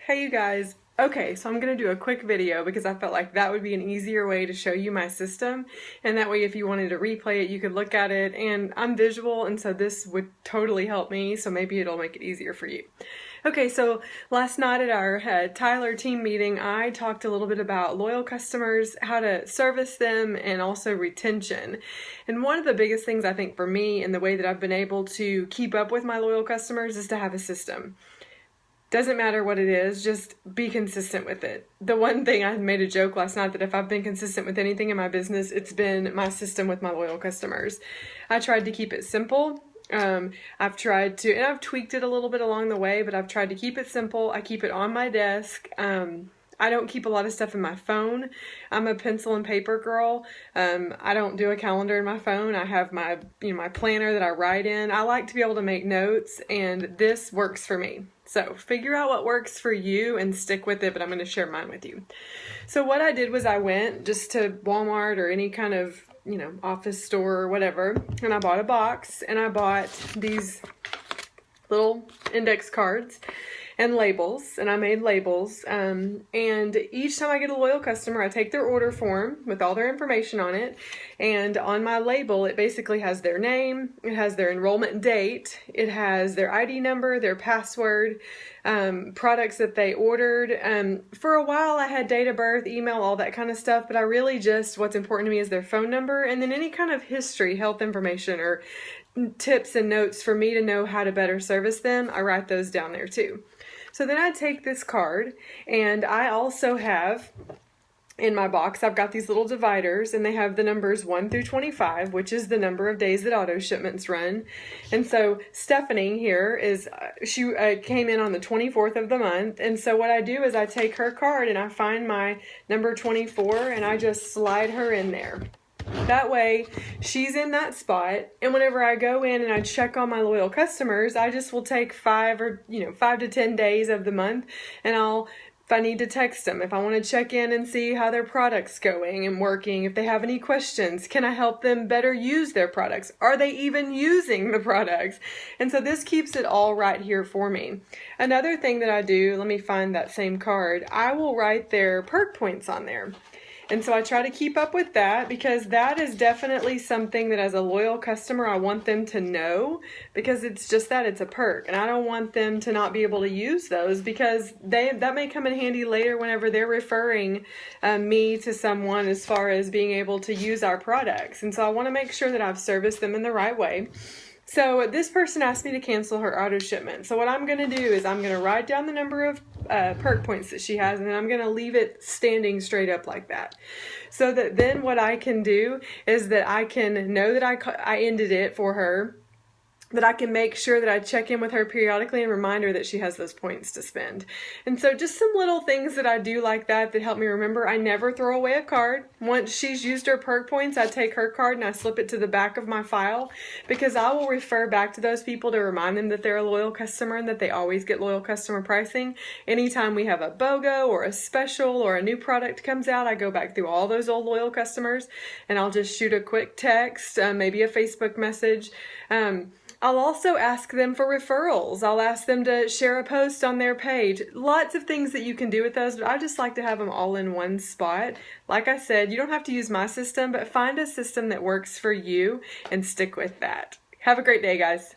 Hey you guys. Okay, so I'm going to do a quick video because I felt like that would be an easier way to show you my system, and that way if you wanted to replay it you could look at it, and I'm visual and so this would totally help me, so maybe it'll make it easier for you. Okay, so last night at our Tyler team meeting I talked a little bit about loyal customers, how to service them, and also retention. And one of the biggest things I think for me and the way that I've been able to keep up with my loyal customers is to have a system. Doesn't matter what it is, just be consistent with it. The one thing I made a joke last night that if I've been consistent with anything in my business, it's been my system with my loyal customers. I tried to keep it simple. I've tried to, and I've tweaked it a little bit along the way, but I've tried to keep it simple. I keep it on my desk. I don't keep a lot of stuff in my phone. I'm a pencil and paper girl. I don't do a calendar in my phone. I have my, my planner that I write in. I like to be able to make notes, and this works for me. So figure out what works for you and stick with it, but I'm going to share mine with you. So what I did was I went just to Walmart or any kind of, office store or whatever, and I bought a box, and I bought these little index cards and labels, and I made labels, and each time I get a loyal customer I take their order form with all their information on it, and on my label it basically has their name, it has their enrollment date, it has their ID number, their password, products that they ordered. For a while I had date of birth, email, all that kind of stuff, but I really just, what's important to me is their phone number, and then any kind of history, health information, or tips and notes for me to know how to better service them. I write those down there too. So then I take this card, and I also have in my box, I've got these little dividers, and they have the numbers 1 through 25, which is the number of days that auto shipments run. And so Stephanie here is, she came in on the 24th of the month, and so what I do is I take her card and I find my number 24 and I just slide her in there. That way she's in that spot, and whenever I go in and I check on my loyal customers, I just will take 5 to 10 days of the month, and if I need to text them, if I want to check in and see how their product's going and working, if they have any questions, can I help them better use their products? Are they even using the products? And so this keeps it all right here for me. Another thing that I do, let me find that same card, I will write their perk points on there. And so I try to keep up with that, because that is definitely something that as a loyal customer I want them to know, because it's just that, it's a perk, and I don't want them to not be able to use those, because that may come in handy later whenever they're referring me to someone as far as being able to use our products. And so I want to make sure that I've serviced them in the right way. So this person asked me to cancel her auto shipment. So what I'm going to do is I'm going to write down the number of perk points that she has, and then I'm going to leave it standing straight up like that. So that then what I can do is that I can know that I ended it for her, that I can make sure that I check in with her periodically and remind her that she has those points to spend. And so just some little things that I do like that help me remember. I never throw away a card. Once she's used her perk points, I take her card and I slip it to the back of my file, because I will refer back to those people to remind them that they're a loyal customer and that they always get loyal customer pricing. Anytime we have a BOGO or a special or a new product comes out, I go back through all those old loyal customers and I'll just shoot a quick text, maybe a Facebook message. I'll also ask them for referrals. I'll ask them to share a post on their page. Lots of things that you can do with those, but I just like to have them all in one spot. Like I said, you don't have to use my system, but find a system that works for you and stick with that. Have a great day, guys.